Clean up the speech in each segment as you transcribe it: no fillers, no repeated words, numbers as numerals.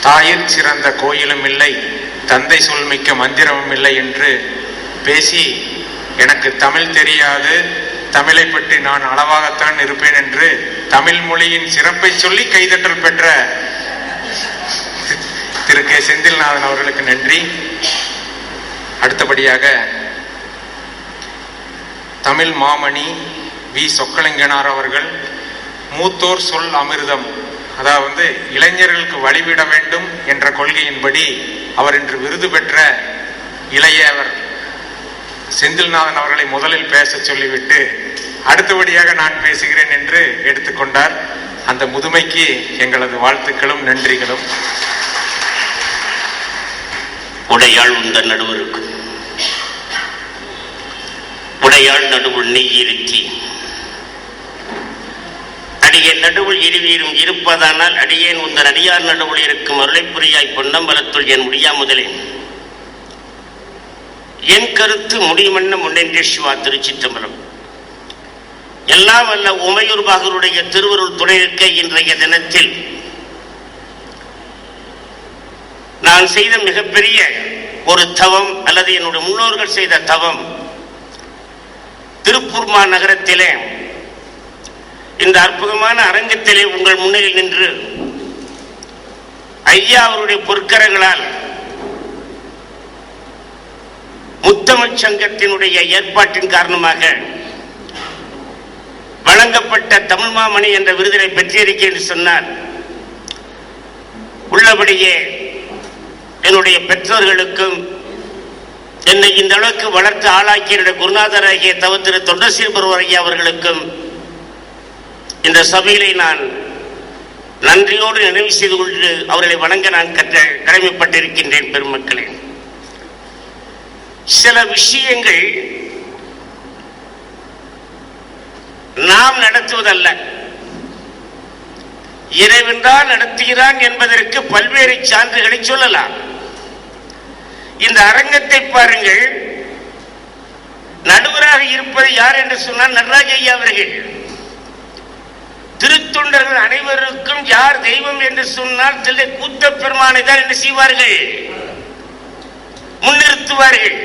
தாயிற் சிறந்த கோயிலும் இல்லை, தந்தை சொல்மிக்க மந்திரமும் இல்லை என்று பேசி எனக்கு தமிழ் தெரியாது, தமிழை பற்றி நான் அளவாகத்தான் இருப்பேன் என்று தமிழ் மொழியின் சிறப்பை சொல்லி கைதட்டல் பெற்ற திரு கே செந்தில்நாதன் அவர்களுக்கு நன்றி. அடுத்தபடியாக தமிழ் மாமணி வி சொக்கலிங்கனார் அவர்கள் மூத்தோர் சொல் அமிர்தம், அதாவது இளைஞர்களுக்கு வழிவிட வேண்டும் என்ற கொள்கையின்படி அவர் இன்று விருது பெற்ற இளையவர் செந்தில்நாதன் அவர்களை முதலில் பேச சொல்லிவிட்டு அடுத்தபடியாக நான் பேசுகிறேன் என்று எடுத்துக்கொண்டார். அந்த முதுமைக்கு எங்களது வாழ்த்துக்களும் நன்றிகளும். உடையாள் உந்த நடுவருக்கு உடையாள் நடுவுள் நீ இருக்கி அடியேன் நடுவுள் இருவீரும் இருப்பதானால் அடியேன் உந்தன் அடியார் நடுவுள் இருக்கும் அருளைப்புரியாய் பொன்னம்பலத்துள் என் முடியா முதலேன் என் கருத்து முடியுமென்ன முன்னென்றே சிவா. திருச்சிற்றம்பலம். எல்லாம் அல்ல உமையூர் பாகருடைய திருவருள் துணை நிற்க இன்றைய தினத்தில் நான் செய்த மிகப்பெரிய ஒரு தவம் அல்லது என்னுடைய முன்னோர்கள் செய்த தவம், திருப்பூர் மாநகரத்திலே இந்த அற்புதமான அரங்கத்திலே உங்கள் முன்னில் நின்று ஐயா அவருடைய பொற்கரங்களால் முத்தமிழ் சங்கத்தினுடைய ஏற்பாட்டின் காரணமாக வழங்கப்பட்ட தமிழ் மாமணி என்ற விருதினை பெற்றிருக்கேன் என்று சொன்னார். உள்ளபடியே என்னுடைய பெற்றோர்களுக்கும் என்னை இந்த அளவுக்கு வளர்த்து ஆளாக்கிய என்னுடைய குருநாதராகிய திரு தொண்டசீர் பருவரையா அவர்களுக்கும் இந்த சபையிலே நான் நன்றியோடு நினைவு செய்து கொண்டு அவர்களை வணங்க நான் கடமைப்பட்டிருக்கின்றேன். பெருமக்களே, சில விஷயங்கள் நாம் நடத்துவதல்ல, இறைவன்தான் நடத்துகிறான் என்பதற்கு பல்வேறு சான்றுகளை சொல்லலாம். இந்த அரங்கத்தை பாருங்கள், நடுவராக இருப்பது யார் என்று சொன்னால் நடராஜ ஐயா அவர்கள். திருத்தொண்டர்கள் அனைவருக்கும் யார் தெய்வம் என்று சொன்னால் தில்லை கூத்த பெருமானை தான் என்ன செய்வார்கள், முன்னிறுத்துவார்கள்.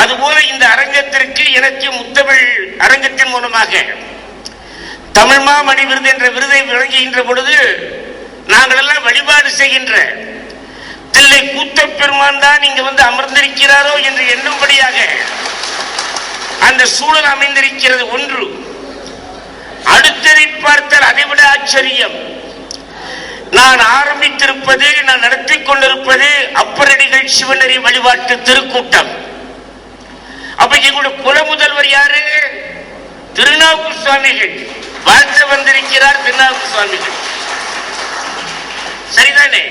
அதுபோல இந்த அரங்கத்திற்கு எனக்கு முத்தமிழ் அரங்கத்தின் மூலமாக தமிழ் மாமணி விருது என்ற விருதை வழங்குகின்ற பொழுது நாங்கள் எல்லாம் வழிபாடு செய்கின்ற தில்லை கூத்த பெருமான் தான் இங்கு வந்து அமர்ந்திருக்கிறாரோ என்று எண்ணும்படியாக அந்த சூழல் அமைந்திருக்கிறது. ஒன்று. அடுத்ததை பார்த்தால் அதைவிட ஆச்சரியம், நான் ஆரம்பித்திருப்பது, நான் நடத்தி கொண்டிருப்பது அப்பரடிகள் சிவனரி வழிபாட்டு திருக்கூட்டம். அப்ப எங்களுடைய குல முதல்வர் யாரு? திருநாவுக்கரசு சுவாமிகள். வாழ்த்த வந்திருக்கிறார் திருநாவுக்கரசு சுவாமிகள். சரிதானே?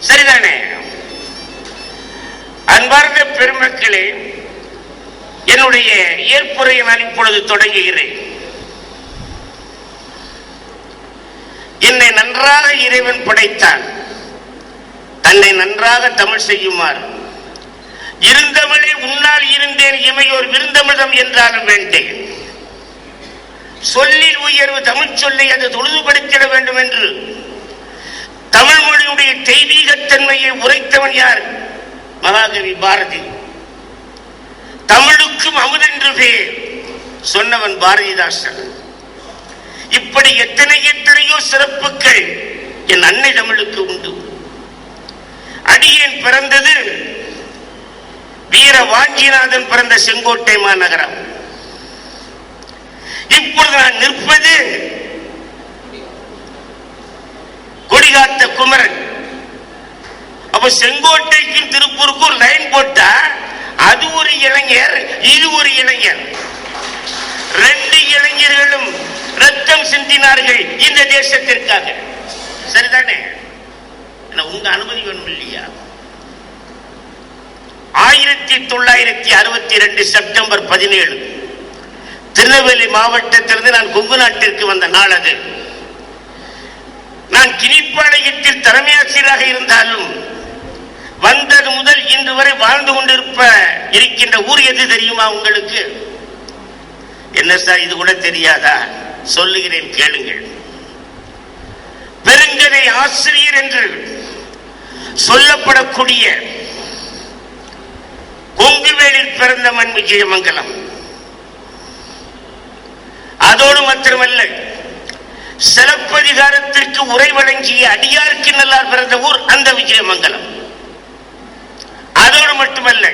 சரிதானே? அன்பார்ந்த பெருமக்களே, என்னுடைய ஏற்புரையை நான் இப்பொழுது தொடங்குகிறேன். என்னை நன்றாக இறைவன் படைத்தான், தன்னை நன்றாக தமிழ் செய்யுமாறு. இருந்தமிழே உன்னால் இருந்தேன் இமையோர் விருந்தமிழம் என்றாலும் வேண்டேன். சொல்லில் உயர்வு தமிழ் சொல்லை அது தொழுதுபடுத்திட வேண்டும் என்று தமிழ் மொழியுடைய தெய்வீகத்தன்மையை உரைத்தவன் யார்? மகாகவி பாரதி. தமிழுக்கும் அமுதென்று பேர் சொன்னவன் பாரதிதாசன். இப்படி எத்தனையோ சிறப்புகள் என் அன்னை தமிழுக்கு உண்டு. அடியேன் பிறந்தது வீர வாஞ்சிநாதன் பிறந்த செங்கோட்டை மாநகரம். இப்பொழுது நான் நிற்பது கொடிகாத்த குமரன். அப்ப செங்கோட்டைக்கும் திருப்பூருக்கும் லைன் போட்டா அது ஒரு இளைஞர், இது ஒரு இளைஞர். ரெண்டு இளைஞர்களும் ரத்தம் சிந்தினார்கள் இந்த தேசத்திற்காக. சரிதானே? உங்க அனுமதி வேணும் இல்லையா? 1962 செப்டம்பர் 17 திருநெல்வேலி மாவட்டத்திலிருந்து நான் கொங்கு நாட்டிற்கு வந்த நாள் அது. நான் கிணிப்பாளையத்தில் தலைமை ஆசிரியராக இருந்தாலும் வந்தது முதல் இன்று வரை வாழ்ந்து இருக்கின்ற ஊர் எது தெரியுமா உங்களுக்கு? என்ன சார், இது கூட தெரியாதா? சொல்லுகிறேன், கேளுங்கள். பெருங்கதை ஆசிரியர் என்று சொல்லப்படக்கூடிய கொங்குவேலில் பிறந்த மண் விஜயமங்கலம். அதோடு மாத்திரமல்ல, சிலப்பதிகாரத்திற்கு உரை வழங்கிய அடியாருக்கு நல்லார் பிறந்த ஊர் அந்த விஜயமங்கலம். அதோடு மட்டுமல்ல,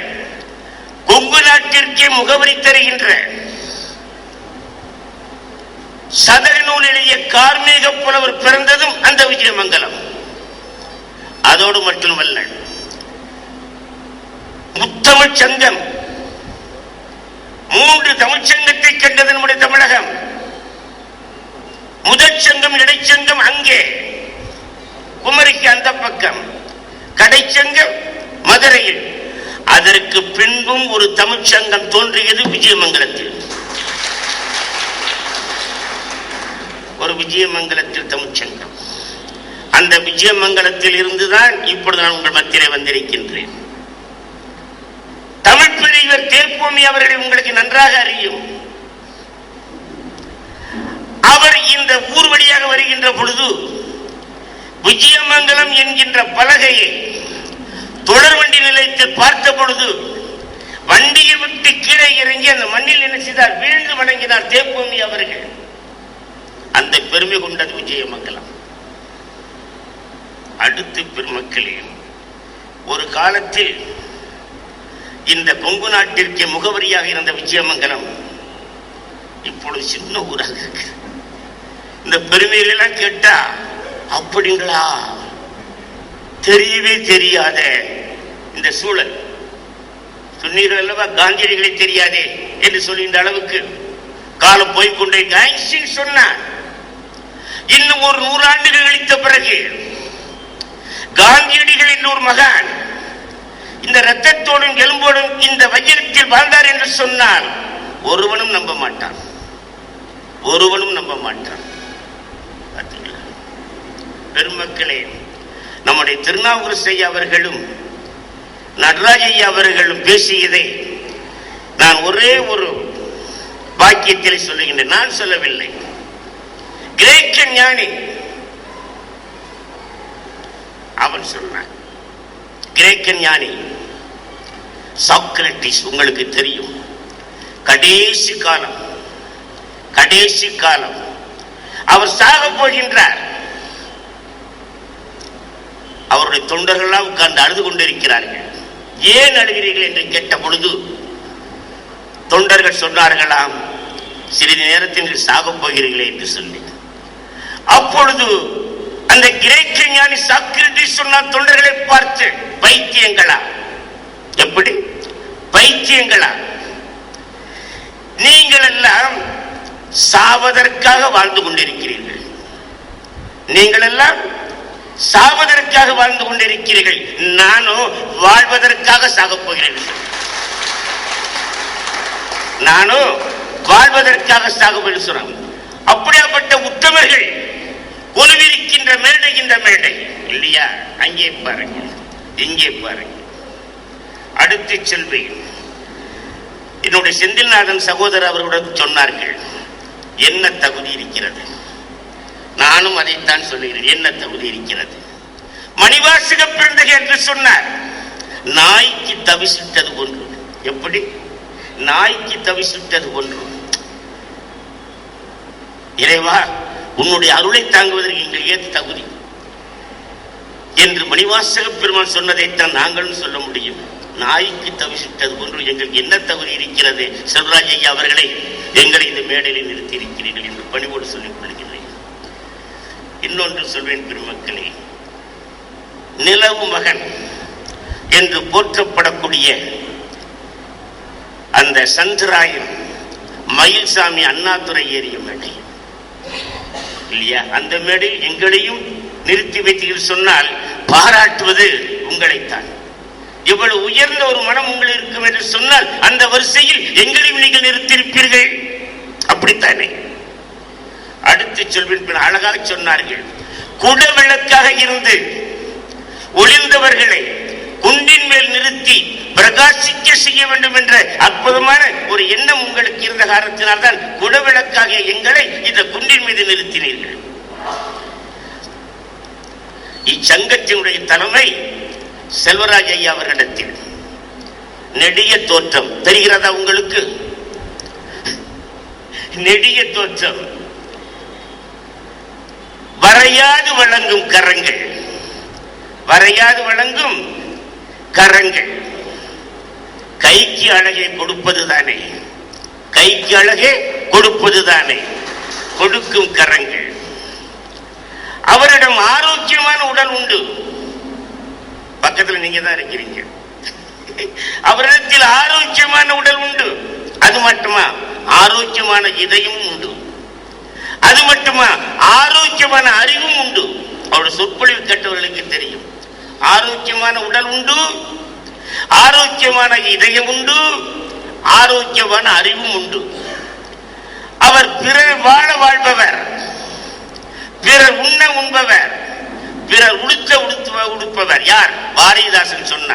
கொங்கு நாட்டிற்கே முகவரி தருகின்ற சதக நூல் எழுதிய கார்மேக புலவர் பிறந்ததும் அந்த விஜயமங்கலம். அதோடு மட்டுமல்ல, முத்தமிழ் சங்கம் 3 தமிழ் சங்கத்தை கண்டது நம்முடைய தமிழகம். முதற் சங்கம் இடைச்சங்கம் அங்கே குமரிக்கு அந்த பக்கம், கடைச்சங்கம் மதுரையில். அதற்கு பின்பும் ஒரு தமிழ் சங்கம் தோன்றியது விஜயமங்கலத்தில். ஒரு விஜயமங்கலத்தில் தமிழ் சங்கம். அந்த விஜயமங்கலத்தில் இருந்துதான் இப்பொழுது நான் உங்கள் மத்தியிலே வந்திருக்கின்றேன். தமிழ் பெரியவர் தேப்போமி அவர்களை உங்களுக்கு நன்றாக அறியும். அவர் இந்த ஊர் வழியாக வருகின்ற பொழுது விஜயமங்கலம் என்கின்ற பலகையை தொடர்வண்டி நிலையத்தில் பார்த்த பொழுது வண்டியை விட்டு கீழே இறங்கி அந்த மண்ணில் என்ன செய்தார்? வீழ்ந்து வணங்கினார் தேப்போமி அவர்கள். அந்த பெருமை கொண்டது விஜயமங்கலம். அடுத்து பெருமக்களே, ஒரு காலத்தில் இந்த கொங்கு நாட்டிற்கு முகவரியாக இருந்த விஜயமங்கலம் இப்பொழுது சின்ன ஊராக இருக்கு. இந்த பெருமைகள் எல்லாம் கேட்டா அப்படிங்களா, தெரியவே தெரியாத இந்த சூழல். சொன்னீர்கள் அல்லவா, காந்தியடிகளை தெரியாதே என்று சொல்கின்ற அளவுக்கு காலம் போய்கொண்டே ஐன்ஸ்டீன் சொன்னார். இன்னும் ஒரு 100 ஆண்டுகள் கழித்த பிறகு காந்தியடிகள் என்ற ஒரு மகான் இந்த ரத்தத்தோடும் எலும்போடும் இந்த வையகத்தில் வாழ்ந்தார் என்று சொன்னால் ஒருவனும் நம்ப மாட்டான். ஒருவனும் நம்ப மாட்டான். பெருமக்களே, நம்முடைய திருநாவுக்கரசு ஐயா அவர்களும் நடராஜ ஐயா அவர்களும் பேசியதை நான் ஒரே ஒரு வாக்கியத்தில் சொல்லுகின்றேன். நான் சொல்லவில்லை. கிரேக்க ஞானி அவன் சொன்னான். கிரேக்க ஞானி சாக்ரட்டிஸ் உங்களுக்கு தெரியும். கடைசி காலம் அவர் சாக போகின்றார். அவருடைய தொண்டர்களெல்லாம் உட்கார்ந்து அழுது கொண்டிருக்கிறார்கள். ஏன் அழுகிறீர்கள் என்று கேட்ட பொழுது தொண்டர்கள் சொன்னார்களாம், சிறிது நேரத்தில் சாக போகிறீர்களே என்று சொல்லி. அப்பொழுது அந்த கிரேக்க ஞானி சாக்ரட்டிஸ் சொன்னார் தொண்டர்களை பார்த்து, பைத்தியங்களா? எப்படி பைத்தியங்களா? நீங்கள் எல்லாம் சாவதற்காக வாழ்ந்து கொண்டிருக்கிறீர்கள். நீங்கள் எல்லாம் சாவதற்காக வாழ்ந்து கொண்டிருக்கிறீர்கள். நானும் வாழ்வதற்காக சாகப் போகிறேன். நானும் வாழ்வதற்காக சாகப் சொன்னாங்க. அப்படியாப்பட்ட உத்தமர்கள் கொலுவிருக்கின்ற மேடை இந்த மேடை இல்லையா? அங்கே பாருங்க, இங்கே பாருங்க. அடுத்து செல்வேன். என்னுடைய செந்தில்நாதன் சகோதரர் அவர்களுடன் சொன்னார்கள், என்ன தகுதி இருக்கிறது? நானும் அதைத்தான் சொல்லுகிறேன். என்ன தகுதி இருக்கிறது? மணிவாசக பிறந்தகை என்று சொன்னார். நாய்க்கு தவிசிட்டது ஒன்று. எப்படி? நாய்க்கு தவிசிட்டது ஒன்று. இறைவா, உன்னுடைய அருளை தாங்குவதற்கு எங்கள் ஏற்ற தகுதி என்று மணிவாசக பெருமான் சொன்னதைத்தான் நாங்களும் சொல்ல முடியும். நாய்க்கு தவிசிட்டது ஒன்று. எங்களுக்கு என்ன தகுதி இருக்கிறது? செல்வராஜ் ஐயா அவர்களை எங்களை இந்த மேடையில் நிறுத்தி இருக்கிறீர்கள் என்று பணிவோடு சொல்லிக் கொள்கிறேன். இன்னொன்று சொல்வேன் பெருமக்களே, நிலவு மகன் என்று போற்றப்படக்கூடிய அந்த சந்திராயன் மயில்சாமி அண்ணாதுரை ஏறிய மேடை இல்லையா? அந்த மேடையில் எங்களையும் நிறுத்தி வைத்தீர்கள் சொன்னால் பாராட்டுவது உங்களைத்தான். இவ்வளவு உயர்ந்த ஒரு மனம் உங்களுக்கு இருக்கும் என்று சொன்னால் அந்த வரிசையில் எங்களையும் நீங்கள் நிறுத்தியிருப்பீர்கள். அப்படித்தானே? அடுத்து சொல்வேன். அழகாக சொன்னார்கள், குடவிளக்காக இருந்து ஒளிர்ந்தவர்களை குண்டின் மேல் நிறுத்தி பிரகாசிக்க செய்ய வேண்டும் என்ற அற்புதமான ஒரு எண்ணம் உங்களுக்கு இருந்த காரணத்தினால்தான் குடவிளக்காக எங்களை இந்த குண்டின் மீது நிறுத்தினீர்கள். இச்சங்கத்தினுடைய தலைமை செல்வராஜ் ஐயா அவர்களிடத்தில். நெடிய தோற்றம் தெரிகிறதா உங்களுக்கு? நெடிய தோற்றம், வரையாது வழங்கும் கரங்கள், வரையாது வழங்கும் கரங்கள். கைக்கு அழகே கொடுப்பதுதானே, கைக்கு அழகே கொடுப்பதுதானே, கொடுக்கும் கரங்கள். அவரிடம் ஆரோக்கியமான உடல் உண்டு. பக்கத்தில் நீங்க தான் இருக்கிறீங்க. அவரிடத்தில் ஆரோக்கியமான உடல் உண்டு. அது மட்டுமா, ஆரோக்கியமான இதயம் உண்டு. அது மட்டுமா, ஆரோக்கியமான அறிவும் உண்டு. அவருடைய சொற்பொழிவு கேட்டவர்களுக்கு தெரியும். ஆரோக்கியமான உடல் உண்டு, ஆரோக்கியமான இதயம் உண்டு, ஆரோக்கியமான அறிவும் உண்டு. அவர் பிறர் வாழ வாழ்பவர், பிறர் உண்ண உண்பவர், பிறர் உடுத்த உடுப்பவர். யார்? பாரதிதாசன் சொன்னார்,